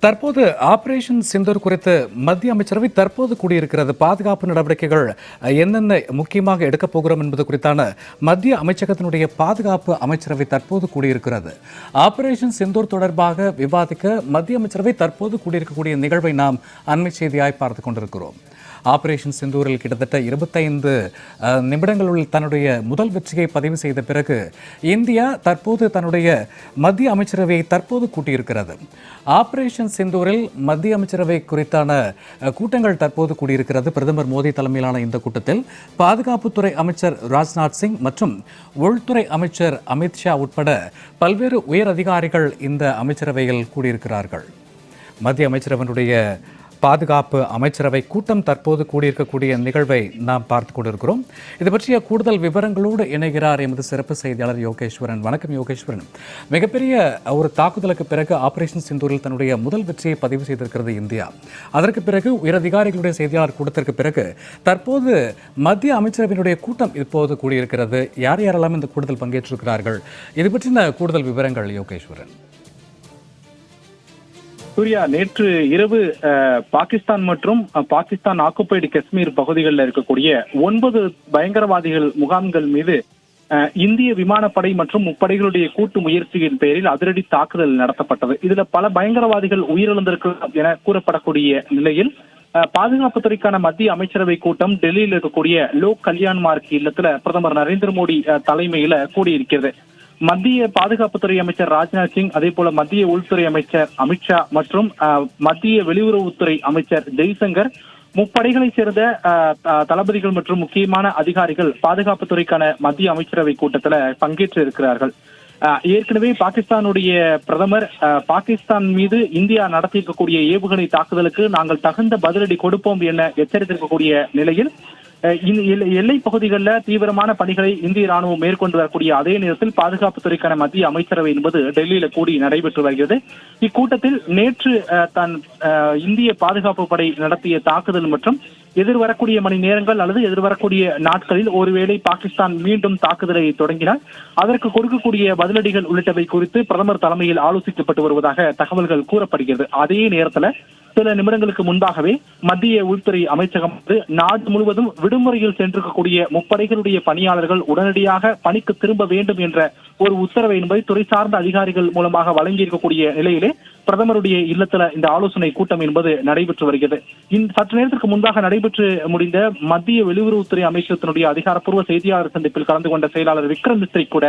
தற்போது ஆபரேஷன் சிந்தூர் குறித்து மத்திய அமைச்சரவை தற்போது கூடியிருக்கிறது. பாதுகாப்பு நடவடிக்கைகள் என்னென்ன முக்கியமாக எடுக்கப் போகிறோம் என்பது குறித்தான மத்திய அமைச்சகத்தினுடைய பாதுகாப்பு அமைச்சரவை தற்போது கூடியிருக்கிறது. ஆபரேஷன் சிந்தூர் தொடர்பாக விவாதிக்க மத்திய அமைச்சரவை தற்போது கூடியிருக்கக்கூடிய நிகழ்வை நாம் அண்மை செய்தியாய் பார்த்துக் கொண்டிருக்கிறோம். ஆபரேஷன் சிந்தூரில் கிட்டத்தட்ட 25 நிமிடங்களுள் தன்னுடைய முதல் வெற்றியை பதிவு செய்த பிறகு இந்தியா தற்போது தன்னுடைய மத்திய அமைச்சரவையை தற்போது கூட்டியிருக்கிறது. ஆபரேஷன் சிந்தூரில் மத்திய அமைச்சரவை குறித்தான கூட்டங்கள் தற்போது கூடியிருக்கிறது. பிரதமர் மோடி தலைமையிலான இந்த கூட்டத்தில் பாதுகாப்புத்துறை அமைச்சர் ராஜ்நாத் சிங் மற்றும் உள்துறை அமைச்சர் அமித்ஷா உட்பட பல்வேறு உயர் அதிகாரிகள் இந்த அமைச்சரவையில் கூடியிருக்கிறார்கள். மத்திய அமைச்சரவனுடைய பாதுகாப்பு அமைச்சரவை கூட்டம் தற்போது கூடியிருக்கக்கூடிய நிகழ்வை நாம் பார்த்து கொண்டிருக்கிறோம். இது பற்றிய கூடுதல் விவரங்களோடு இணைகிறார் எமது சிறப்பு செய்தியாளர் யோகேஸ்வரன். வணக்கம் யோகேஸ்வரன். மிகப்பெரிய ஒரு தாக்குதலுக்கு பிறகு ஆபரேஷன் சிந்தூரில் தன்னுடைய முதல் வெற்றியை பதிவு செய்திருக்கிறது இந்தியா. அதற்கு பிறகு உயரதிகாரிகளுடைய செய்தியாளர் கூட்டத்திற்கு பிறகு தற்போது மத்திய அமைச்சரவையினுடைய கூட்டம் இப்போது கூடியிருக்கிறது. யார் யாரெல்லாம் இந்த கூட்டத்தில் பங்கேற்றிருக்கிறார்கள்? இது பற்றின கூடுதல் விவரங்கள் யோகேஸ்வரன். சூர்யா, நேற்று இரவு பாகிஸ்தான் மற்றும் பாகிஸ்தான் ஆக்குபைடு காஷ்மீர் பகுதிகளில் இருக்கக்கூடிய 9 பயங்கரவாதிகள் முகாம்கள் மீது இந்திய விமானப்படை மற்றும் முப்படைகளுடைய கூட்டு முயற்சியின் பெயரில் அதிரடி தாக்குதல் நடத்தப்பட்டது. இதுல பல பயங்கரவாதிகள் உயிரிழந்திருக்கிறார் என கூறப்படக்கூடிய நிலையில் பாதுகாப்புத்துறைக்கான மத்திய அமைச்சரவை கூட்டம் டெல்லியில் இருக்கக்கூடிய லோக் கல்யாண் மார்க் இல்லத்துல பிரதமர் நரேந்திர மோடி தலைமையில கூடியிருக்கிறது. மத்திய பாதுகாப்புத்துறை அமைச்சர் ராஜ்நாத் சிங், அதே போல மத்திய உள்துறை அமைச்சர் அமித்ஷா மற்றும் மத்திய வெளியுறவுத்துறை அமைச்சர் ஜெய்சங்கர், முப்படைகளைச் சேர்ந்த தளபதிகள் மற்றும் முக்கியமான அதிகாரிகள் பாதுகாப்புத்துறைக்கான மத்திய அமைச்சரவை கூட்டத்தில் பங்கேற்று இருக்கிறார்கள். ஏற்கனவே பாகிஸ்தானுடைய பிரதமர் பாகிஸ்தான் மீது இந்தியா நடத்தியிருக்கக்கூடிய ஏவுகணை தாக்குதலுக்கு நாங்கள் தகுந்த பதிலடி கொடுப்போம் என எச்சரித்திருக்கக்கூடிய நிலையில் எல்லை பகுதிகளில் தீவிரமான பணிகளை இந்திய ராணுவம் மேற்கொண்டு வரக்கூடிய அதே நேரத்தில் பாதுகாப்புத்துறைக்கான மத்திய அமைச்சரவை என்பது டெல்லியில கூடி நடைபெற்று வருகிறது. இக்கூட்டத்தில் நேற்று இந்திய பாதுகாப்பு படை நடத்திய தாக்குதல் மற்றும் எதிர்வரக்கூடிய மணி நேரங்கள் அல்லது எதிர்வரக்கூடிய நாட்களில் ஒருவேளை பாகிஸ்தான் மீண்டும் தாக்குதலை தொடங்கினால் அதற்கு கொடுக்கக்கூடிய பதிலடிகள் உள்ளிட்டவை குறித்து பிரதமர் தலைமையில் ஆலோசிக்கப்பட்டு வருவதாக தகவல்கள் கூறப்படுகிறது. அதே நேரத்தில் சில நிமிடங்களுக்கு முன்பாகவே மத்திய உள்துறை அமைச்சகம் நாடு முழுவதும் விடுமுறையில் சென்றிருக்கக்கூடிய முப்படைகளுடைய பணியாளர்கள் உடனடியாக பணிக்கு திரும்ப வேண்டும் என்ற ஒரு உத்தரவை என்பதை துறை சார்ந்த அதிகாரிகள் மூலமாக வழங்கியிருக்கக்கூடிய நிலையிலே பிரதமருடைய இல்லத்துல இந்த ஆலோசனை கூட்டம் என்பது நடைபெற்று வருகிறது. சற்று நேரத்திற்கு முன்பாக நடைபெற்று முடிந்த மத்திய வெளியுறவுத்துறை அமைச்சகத்தினுடைய அதிகாரப்பூர்வ செய்தியாளர் சந்திப்பில் கலந்து கொண்ட செயலாளர் விக்ரம் மிஸ்ரி கூட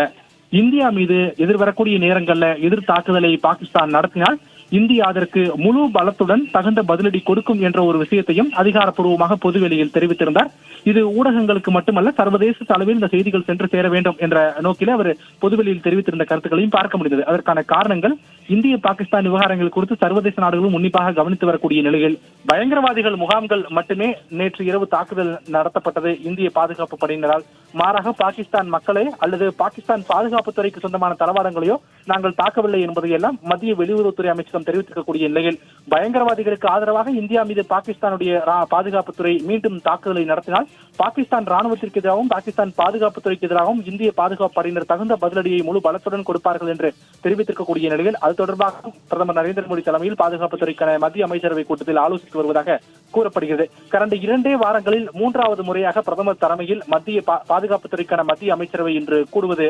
இந்தியா மீது எதிர்வரக்கூடிய நேரங்கள்ல எதிர் தாக்குதலை பாகிஸ்தான் நடத்தினால் இந்தியா அதற்கு முழு பலத்துடன் தகுந்த பதிலடி கொடுக்கும் என்ற ஒரு விஷயத்தையும் அதிகாரப்பூர்வமாக பொதுவெளியில் தெரிவித்திருந்தார். இது ஊடகங்களுக்கு மட்டுமல்ல, சர்வதேச அளவில் இந்த செய்திகள் சென்று சேர வேண்டும் என்ற நோக்கில அவர் பொதுவெளியில் தெரிவித்திருந்த கருத்துக்களையும் பார்க்க முடிந்தது. அதற்கான காரணங்கள் இந்திய பாகிஸ்தான் விவகாரங்கள் குறித்து சர்வதேச நாடுகளும் உன்னிப்பாக கவனித்து வரக்கூடிய நிலையில் பயங்கரவாதிகள் முகாம்கள் மட்டுமே நேற்று இரவு தாக்குதல் நடத்தப்பட்டது இந்திய பாதுகாப்பு படையினரால். மாறாக பாகிஸ்தான் மக்களே அல்லது பாகிஸ்தான் பாதுகாப்புத்துறைக்கு சொந்தமான தளவாடங்களையோ நாங்கள் தாக்கவில்லை என்பதையெல்லாம் மத்திய வெளியுறவுத்துறை அமைச்சகம் தெரிவித்திருக்கக்கூடிய நிலையில் பயங்கரவாதிகளுக்கு ஆதரவாக இந்தியா மீது பாகிஸ்தானுடைய பாதுகாப்புத்துறை மீண்டும் தாக்குதலை நடத்தினால் பாகிஸ்தான் ராணுவத்திற்கு எதிராகவும் பாகிஸ்தான் பாதுகாப்புத்துறைக்கு எதிராகவும் இந்திய பாதுகாப்பு படையினர் தகுந்த பதிலடியை முழு பலத்துடன் கொடுப்பார்கள் என்று தெரிவித்திருக்கக்கூடிய நிலையில் அது தொடர்பாக பிரதமர் நரேந்திர மோடி தலைமையில் பாதுகாப்புத்துறைக்கான மத்திய அமைச்சரவை கூட்டத்தில் ஆலோசித்து வருவதாக கூறப்படுகிறது. கடந்த 2 வாரங்களில் 3வது முறையாக பிரதமர் தலைமையில் மத்திய பாதுகாப்புத்துறைக்கான மத்திய அமைச்சரவை இன்று கூடுவது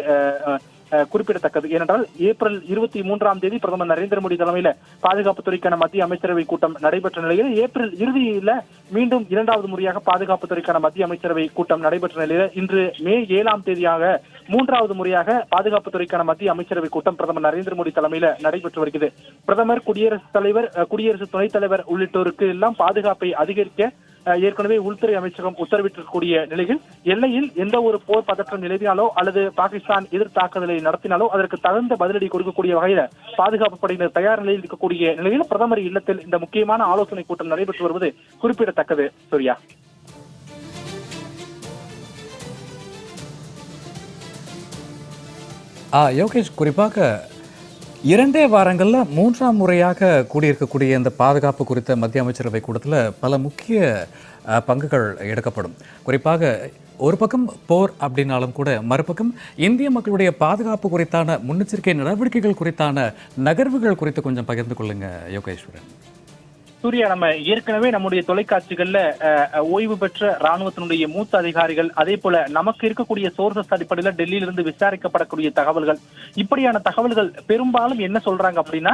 குறிப்பிடத்தக்கது. ஏனென்றால் ஏப்ரல் 23ஆம் தேதி பிரதமர் நரேந்திர மோடி தலைமையில பாதுகாப்புத்துறைக்கான மத்திய அமைச்சரவை கூட்டம் நடைபெற்ற நிலையில் ஏப்ரல் இறுதியில மீண்டும் 2வது முறையாக பாதுகாப்புத்துறைக்கான மத்திய அமைச்சரவை கூட்டம் நடைபெற்ற நிலையில் இன்று மே 7ஆம் தேதியாக 3வது முறையாக பாதுகாப்புத்துறைக்கான மத்திய அமைச்சரவை கூட்டம் பிரதமர் நரேந்திர மோடி தலைமையில நடைபெற்று வருகிறது. பிரதமர், குடியரசுத் தலைவர், குடியரசு துணைத் தலைவர் உள்ளிட்டோருக்கு எல்லாம் பாதுகாப்பை அதிகரிக்க ஏற்கனவே உள்துறை அமைச்சகம் உத்தரவிட்டிருக்கக்கூடிய நிலையில் எல்லையில் எந்த ஒரு போர் பதற்றம் நிலவினாலோ அல்லது பாகிஸ்தான் எதிர் தாக்குதலை நடத்தினாலோ அதற்கு தகுந்த பதிலடி கொடுக்கக்கூடிய வகையில பாதுகாப்பு படையினர் தயார் நிலையில் இருக்கக்கூடிய நிலையில் பிரதமர் இல்லத்தில் இந்த முக்கியமான ஆலோசனை கூட்டம் நடைபெற்று வருவது குறிப்பிடத்தக்கது. சூர்யா. யோகேஷ், குறிப்பாக 2 வாரங்கள்ல 3ஆம் முறையாக கூடியிருக்கக்கூடிய இந்த பாதுகாப்பு குறித்த மத்திய அமைச்சரவை கூட்டத்தில் பல முக்கிய பங்குகள் எடுக்கப்படும். குறிப்பாக ஒரு பக்கம் போர் அப்படின்னாலும் கூட மறுபக்கம் இந்திய மக்களுடைய பாதுகாப்பு குறித்தான முன்னெச்சரிக்கை நடவடிக்கைகள் குறித்தான நகர்வுகள் குறித்து கொஞ்சம் பகிர்ந்து கொள்ளுங்க யோகேஸ்வரன். சூர்யா, நம்ம ஏற்கனவே நம்முடைய தொலைக்காட்சிகள்ல ஓய்வு பெற்ற ராணுவத்தினுடைய மூத்த அதிகாரிகள், அதே போல நமக்கு இருக்கக்கூடிய சோர்சஸ் அடிப்படையில டெல்லியிலிருந்து விசாரிக்கப்படக்கூடிய தகவல்கள், இப்படியான தகவல்கள் பெரும்பாலும் என்ன சொல்றாங்க அப்படின்னா,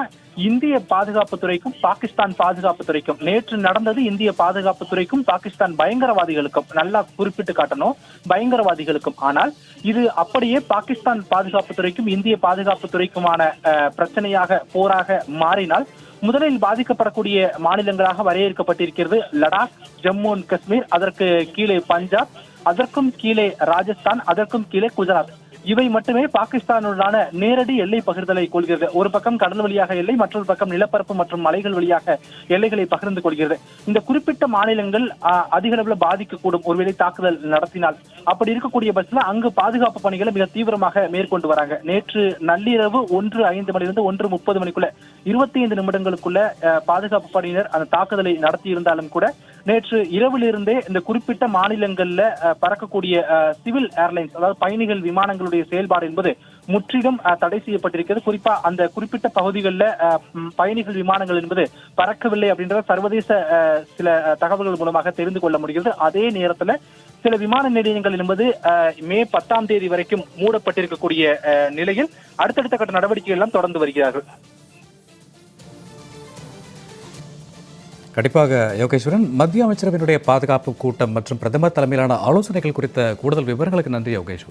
இந்திய பாதுகாப்பு துறைக்கும் பாகிஸ்தான் பாதுகாப்பு துறைக்கும் நேற்று நடந்தது இந்திய பாதுகாப்பு துறைக்கும் பாகிஸ்தான் பயங்கரவாதிகளுக்கும், நல்லா குறிப்பிட்டு காட்டணும், பயங்கரவாதிகளுக்கும். ஆனால் இது அப்படியே பாகிஸ்தான் பாதுகாப்பு துறைக்கும் இந்திய பாதுகாப்பு துறைக்குமான பிரச்சனையாக போராக மாறினால் முதலில் பாதிக்கப்படக்கூடிய மாநிலங்களாக வரையறுக்கப்பட்டிருக்கிறது லடாக், ஜம்மு அண்ட் காஷ்மீர், அதற்கு கீழே பஞ்சாப், அதற்கும் கீழே ராஜஸ்தான், அதற்கும் கீழே குஜராத். இவை மட்டுமே பாகிஸ்தானுடனான நேரடி எல்லை பகிர்தலை கொள்கிறது. ஒரு பக்கம் கடல் வழியாக எல்லை, மற்றொரு பக்கம் நிலப்பரப்பு மற்றும் மலைகள் வழியாக எல்லைகளை பகிர்ந்து கொள்கிறது. இந்த குறிப்பிட்ட மாநிலங்கள் அதிக அளவில் பாதிக்கக்கூடும் ஒருவேளை தாக்குதல் நடத்தினால். அப்படி இருக்கக்கூடிய பட்சத்தில் அங்கு பாதுகாப்பு பணிகளை மிக தீவிரமாக மேற்கொண்டு வராங்க. நேற்று நள்ளிரவு 1:05 மணிலிருந்து 1:30 மணிக்குள்ள 25 நிமிடங்களுக்குள்ள பாதுகாப்பு படையினர் அந்த தாக்குதலை நடத்தி இருந்தாலும் கூட நேற்று இரவிலிருந்தே இந்த குறிப்பிட்ட மாநிலங்கள்ல பறக்கக்கூடிய சிவில் ஏர்லைன்ஸ், அதாவது பயணிகள் விமானங்களுடைய செயல்பாடு என்பது முற்றிலும் தடை செய்யப்பட்டிருக்கிறது. குறிப்பா அந்த குறிப்பிட்ட பகுதிகளில் பயணிகள் விமானங்கள் என்பது பறக்கவில்லை அப்படின்றத சர்வதேச சில தகவல்கள் மூலமாக தெரிந்து கொள்ள முடிகிறது. அதே நேரத்துல சில விமான நிலையங்கள் என்பது மே 10ஆம் தேதி வரைக்கும் மூடப்பட்டிருக்கக்கூடிய நிலையில் அடுத்தடுத்த கட்ட நடவடிக்கைகள் எல்லாம் தொடர்ந்து வருகிறார்கள். கண்டிப்பாக யோகேஸ்வரன், மத்திய அமைச்சரவையினுடைய பாதுகாப்பு கூட்டம் மற்றும் பிரதமர் தலைமையிலான ஆலோசனைகள் குறித்த கூடுதல் விவரங்களுக்கு நன்றி யோகேஸ்வரன்.